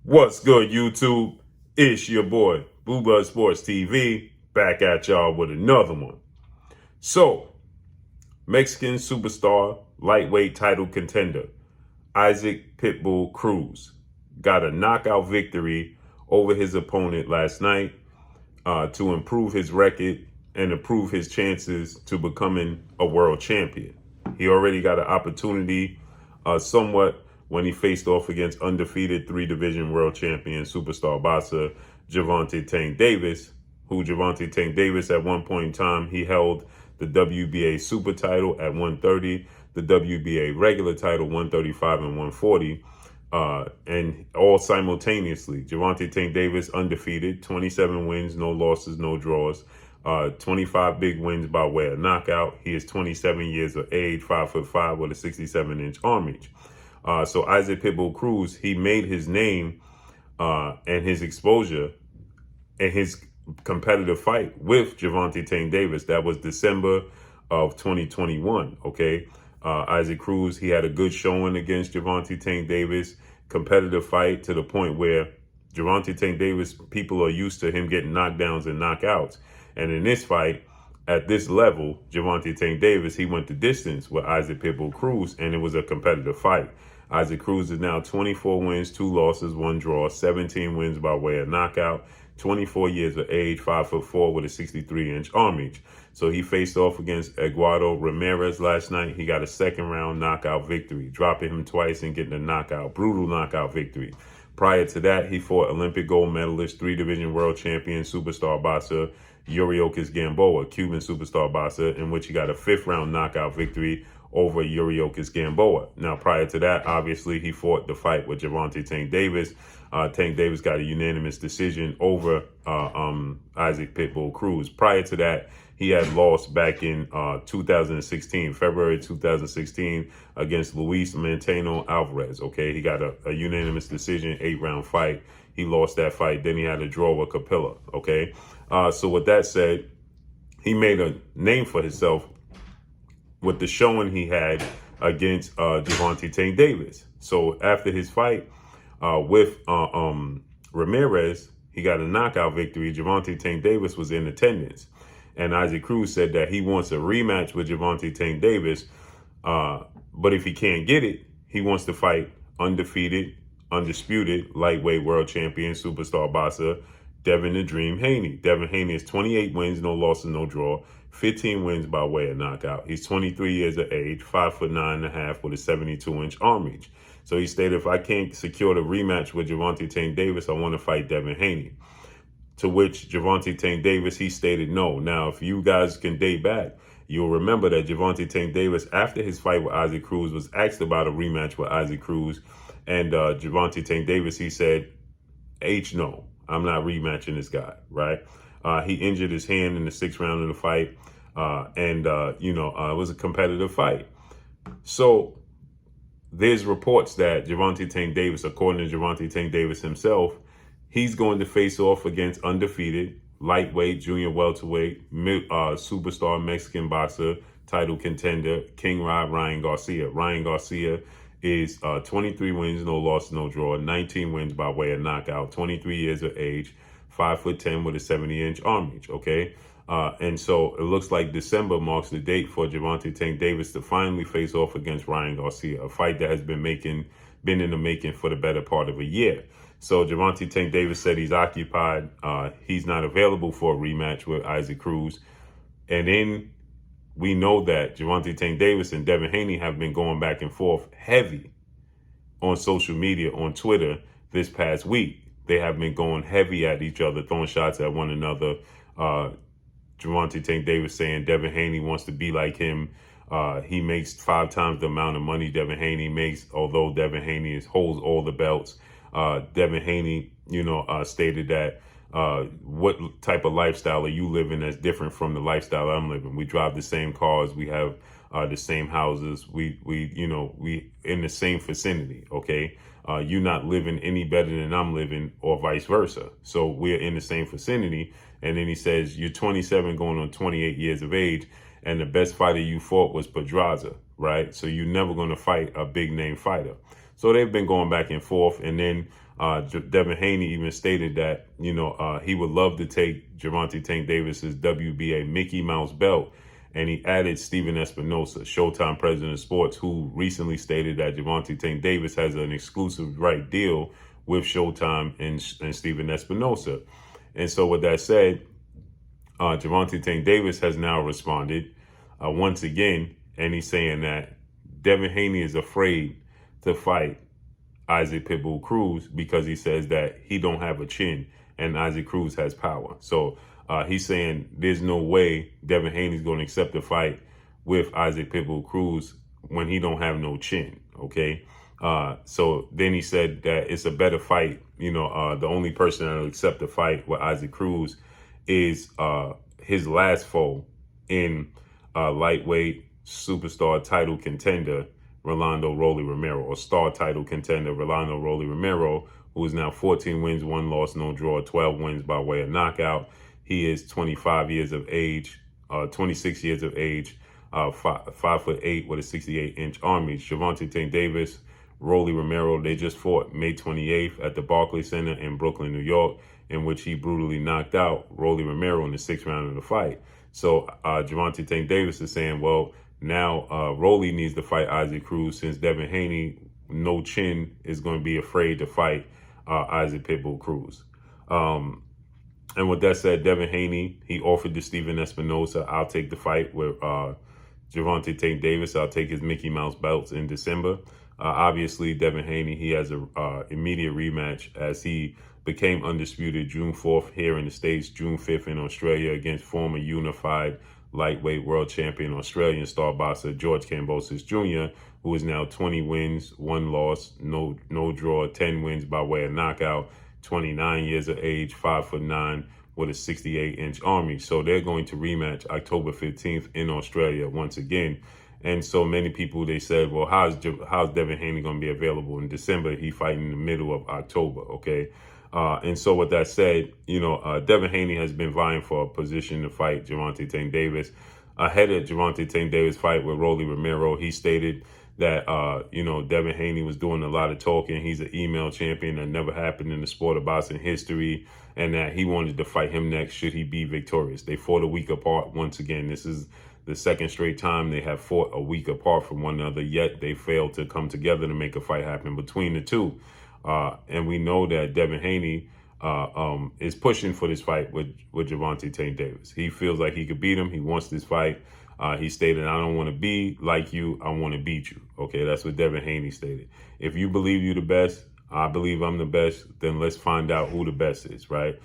What's good, YouTube? It's your boy, Blue Blood Sports TV, back at y'all with another one. So, Mexican superstar, lightweight title contender, Isaac Pitbull Cruz, got a knockout victory over his opponent last night to improve his record and improve his chances to becoming a world champion. He already got an opportunity somewhat when he faced off against undefeated 3-division world champion superstar boxer Gervonta Davis, who Gervonta Davis at one point in time, he held the WBA super title at 130, the WBA regular title 135 and 140, and all simultaneously. Gervonta Davis undefeated, 27 wins, no losses, no draws. 25 big wins by way of knockout. He is 27 years of age, 5'5" with a 67-inch arm reach. So Isaac Pitbull Cruz, he made his name and his exposure and his competitive fight with Gervonta Davis. That was December of 2021. Okay, Isaac Cruz, he had a good showing against Gervonta Davis. Competitive fight to the point where Gervonta Davis, people are used to him getting knockdowns and knockouts. And in this fight, at this level, Gervonta Davis, he went the distance with Isaac Pitbull Cruz, and it was a competitive fight. Isaac Cruz is now 24 wins, 2 losses, 1 draw, 17 wins by way of knockout, 24 years of age, 5'4" with a 63-inch arm reach. So he faced off against Eduardo Ramirez last night. He got a second-round knockout victory, dropping him twice and getting a knockout, brutal knockout victory. Prior to that, he fought Olympic gold medalist, 3-division world champion, superstar boxer Yuriorkis Gamboa, Cuban superstar boxer, in which he got a 5th-round knockout victory over Yuriorkis Gamboa. Now, prior to that, obviously, he fought the fight with Gervonta Davis. Tank Davis got a unanimous decision over Isaac Pitbull Cruz. Prior to that, he had lost back in 2016, February 2016, against Luis Montano Alvarez. Okay, he got a unanimous decision, 8-round fight. He lost that fight. Then he had a draw with Capilla. Okay, so with that said, he made a name for himself with the showing he had against Gervonta Davis. So after his fight with Ramirez, he got a knockout victory. Gervonta Davis was in attendance. And Isaac Cruz said that he wants a rematch with Gervonta Davis. But if he can't get it, he wants to fight undefeated, undisputed, lightweight world champion, superstar boxer, Devin the Dream Haney. Devin Haney is 28 wins, no losses, no draw, 15 wins by way of knockout. He's 23 years of age, 5'9.5" with a 72-inch arm reach. So he stated, if I can't secure the rematch with Gervonta Davis, I want to fight Devin Haney. To which Gervonta Davis, he stated no. Now, if you guys can date back, you'll remember that Gervonta Davis, after his fight with Isaac Cruz, was asked about a rematch with Isaac Cruz. And Gervonta Davis, he said, no, I'm not rematching this guy, right? He injured his hand in the 6th round of the fight. It was a competitive fight. So there's reports that Gervonta Davis, according to Gervonta Davis himself, he's going to face off against undefeated, lightweight, junior welterweight, superstar Mexican boxer, title contender, King Ryan Garcia. Ryan Garcia is 23 wins, no loss, no draw, 19 wins by way of knockout, 23 years of age, 5'10" with a 70-inch arm reach, okay? And so it looks like December marks the date for Gervonta Davis to finally face off against Ryan Garcia, a fight that has been in the making for the better part of a year. So Gervonta Davis said he's occupied. He's not available for a rematch with Isaac Cruz. And then we know that Gervonta Davis and Devin Haney have been going back and forth heavy on social media, on Twitter this past week. They have been going heavy at each other, throwing shots at one another. Gervonta Davis saying Devin Haney wants to be like him. He makes 5 times the amount of money Devin Haney makes, although Devin Haney holds all the belts. Devin Haney, stated that what type of lifestyle are you living that's different from the lifestyle I'm living? We drive the same cars. We have the same houses. We in the same vicinity. Okay. You're not living any better than I'm living, or vice versa. So we're in the same vicinity. And then he says, you're 27 going on 28 years of age, and the best fighter you fought was Pedraza, right? So you're never going to fight a big name fighter. So they've been going back and forth. And then Devin Haney even stated that, he would love to take Gervonta Davis's WBA Mickey Mouse belt. And he added Stephen Espinosa, Showtime president of sports, who recently stated that Gervonta Davis has an exclusive right deal with Showtime and Stephen Espinosa. And so with that said, Gervonta Davis has now responded once again, and he's saying that Devin Haney is afraid to fight Isaac Pitbull Cruz because he says that he don't have a chin and Isaac Cruz has power. So he's saying there's no way Devin Haney's going to accept a fight with Isaac Pitbull Cruz when he don't have no chin, okay? So then he said that it's a better fight. The only person that will accept a fight with Isaac Cruz is his last foe in lightweight superstar title contender, Rolando Rolly Romero, or star title contender, Rolando Rolly Romero, who is now 14 wins, 1 loss, no draw, 12 wins by way of knockout. He is 25 years of age, 26 years of age, 5'8" with a 68-inch arm reach. Gervonta Davis, Rolly Romero, they just fought May 28th at the Barclays Center in Brooklyn, New York, in which he brutally knocked out Rolly Romero in the 6th round of the fight. So Gervonta Davis is saying, well, now Rolly needs to fight Isaac Cruz since Devin Haney, no chin, is going to be afraid to fight Isaac Pitbull Cruz. And with that said, Devin Haney, he offered to Stephen Espinosa, I'll take the fight with Gervonta Davis. I'll take his Mickey Mouse belts in December. Obviously, Devin Haney, he has a immediate rematch as he became undisputed June 4th here in the States, June 5th in Australia against former unified lightweight world champion Australian star boxer George Kambosos Jr., who is now 20 wins, 1 loss, no draw, 10 wins by way of knockout, 29 years of age, 5'9", with a 68-inch arm reach. So they're going to rematch October 15th in Australia once again. And so many people, they said, well, how's Devin Haney going to be available in December? He fighting in the middle of October, okay? And so with that said, Devin Haney has been vying for a position to fight Gervonta Davis. Ahead of Gervonta Davis' fight with Rolly Romero, he stated that, Devin Haney was doing a lot of talking. He's an email champion that never happened in the sport of boxing history, and that he wanted to fight him next should he be victorious. They fought a week apart once again. This is the second straight time they have fought a week apart from one another, yet they failed to come together to make a fight happen between the two. And we know that Devin Haney is pushing for this fight with Gervonta Davis. He feels like he could beat him. He wants this fight. He stated, I don't want to be like you. I want to beat you. Okay, that's what Devin Haney stated. If you believe you're the best, I believe I'm the best, then let's find out who the best is, right?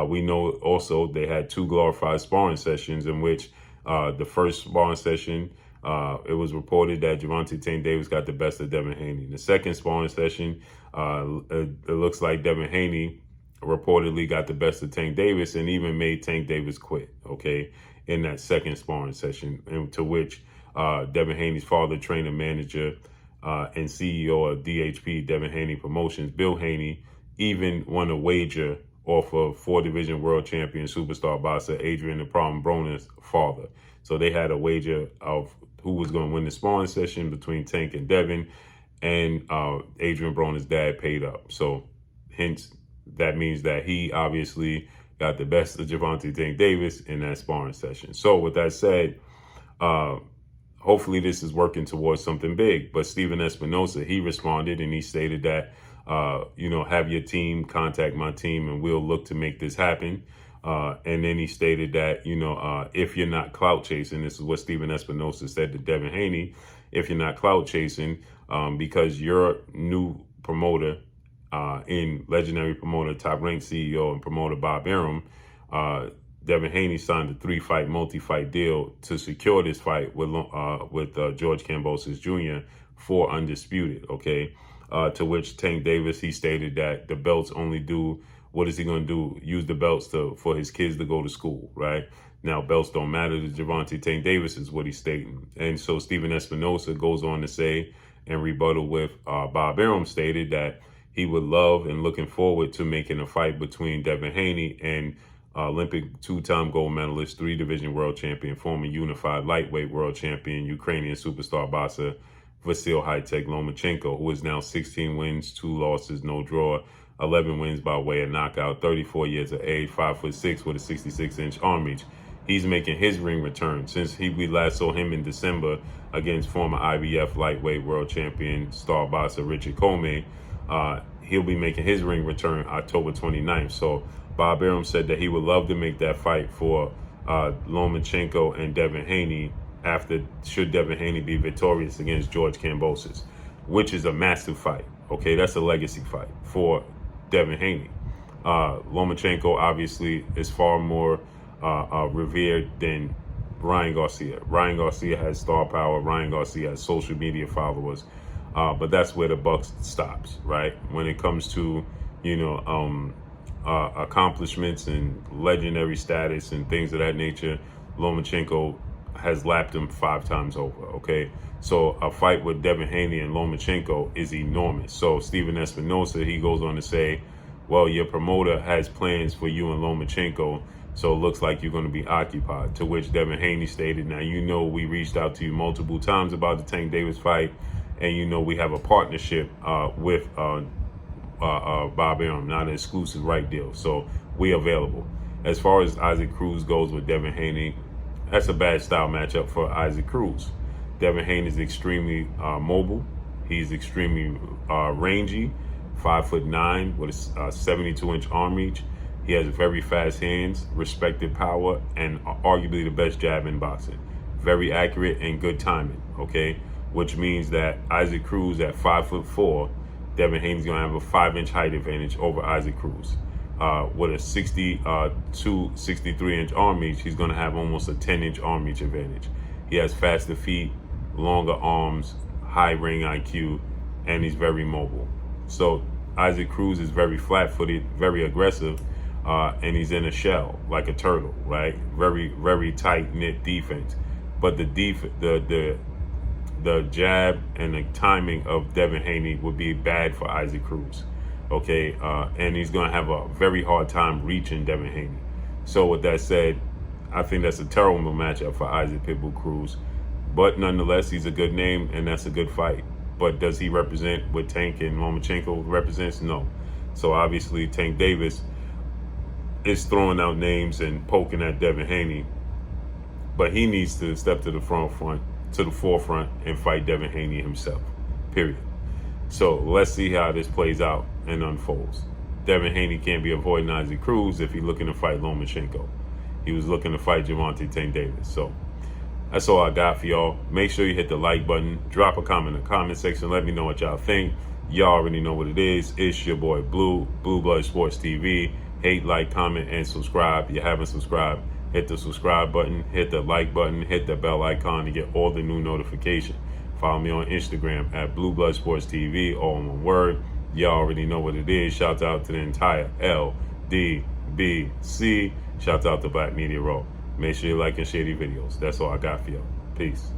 We know also they had 2 glorified sparring sessions in which the first sparring session, it was reported that Gervonta Davis got the best of Devin Haney. The second sparring session, it looks like Devin Haney reportedly got the best of Tank Davis and even made Tank Davis quit, okay, in that second sparring session, and to which Devin Haney's father, trainer, manager, and CEO of DHP, Devin Haney Promotions, Bill Haney, even won a wager off of 4-division world champion superstar boxer Adrian the Problem Broner's father. So they had a wager of who was going to win the sparring session between Tank and Devin, and Adrian Broner's dad paid up. So hence, that means that he obviously got the best of Gervonta Davis in that sparring session. So with that said, hopefully this is working towards something big. But Stephen Espinosa, he responded and he stated that, have your team contact my team and we'll look to make this happen. And then he stated that, if you're not clout chasing, this is what Stephen Espinosa said to Devin Haney, if you're not clout chasing, because your new promoter, in legendary promoter, top-ranked CEO and promoter Bob Arum, Devin Haney signed a 3-fight, multi-fight deal to secure this fight with George Kambosos Jr. for Undisputed, okay? To which Tank Davis, he stated that the belts only do, what is he going to do? Use the belts for his kids to go to school, right? Now, belts don't matter to Gervonta Davis is what he's stating. And so Stephen Espinosa goes on to say, and rebuttal with Bob Arum stated that he would love and looking forward to making a fight between Devin Haney and Olympic 2-time gold medalist, 3-division world champion, former unified lightweight world champion, Ukrainian superstar boxer Vasil High-Tech Lomachenko, who is now 16 wins, 2 losses, no draw, 11 wins by way of knockout, 34 years of age, 5'6" with a 66-inch arm reach. He's making his ring return since we last saw him in December against former IBF lightweight world champion star boxer Richard Comey. He'll be making his ring return October 29th. So Bob Arum said that he would love to make that fight for Lomachenko and Devin Haney should Devin Haney be victorious against George Kambosos, which is a massive fight. Okay, that's a legacy fight for Devin Haney. Lomachenko obviously is far more revered than Ryan Garcia. Ryan Garcia has star power. Ryan Garcia has social media followers. But that's where the buck stops, right? When it comes to, accomplishments and legendary status and things of that nature, Lomachenko has lapped him 5 times over, okay? So a fight with Devin Haney and Lomachenko is enormous. So Stephen Espinosa, he goes on to say, well, your promoter has plans for you and Lomachenko, so it looks like you're going to be occupied. To which Devin Haney stated, now, we reached out to you multiple times about the Tank Davis fight, and we have a partnership with Bob Arum, not an exclusive right deal. So we available. As far as Isaac Cruz goes with Devin Haney, that's a bad style matchup for Isaac Cruz. Devin Haney is extremely mobile. He's extremely rangy, 5'9" with a 72-inch arm reach. He has very fast hands, respected power, and arguably the best jab in boxing. Very accurate and good timing, okay? Which means that Isaac Cruz at 5'4", Devin Haney's gonna have a 5-inch height advantage over Isaac Cruz. With a 63-inch arm reach, he's gonna have almost a 10-inch arm reach advantage. He has faster feet, longer arms, high ring IQ, and he's very mobile. So Isaac Cruz is very flat-footed, very aggressive, and he's in a shell like a turtle, right? Very, very tight-knit defense. But the jab and the timing of Devin Haney would be bad for Isaac Cruz, okay? And he's going to have a very hard time reaching Devin Haney. So with that said, I think that's a terrible matchup for Isaac Pitbull Cruz. But nonetheless, he's a good name, and that's a good fight. But does he represent what Tank and Lomachenko represents? No. So obviously, Tank Davis is throwing out names and poking at Devin Haney, but he needs to step to the forefront and fight Devin Haney himself, period. So let's see how this plays out and unfolds. Devin Haney can't be avoiding Isaac Cruz if he's looking to fight Lomachenko. He was looking to fight Gervonta Davis. So that's all I got for y'all. Make sure you hit the like button, drop a comment in the comment section, let me know what y'all think. Y'all already know what it is. It's your boy Blue Blood Sports TV. Hate, like, comment, and subscribe. If you haven't subscribed, hit the subscribe button, hit the like button, hit the bell icon to get all the new notifications. Follow me on Instagram at Blue Blood Sports TV, all in one word. Y'all already know what it is. Shout out to the entire LDBC. Shout out to Black Media Row. Make sure you like and share these videos. That's all I got for y'all. Peace.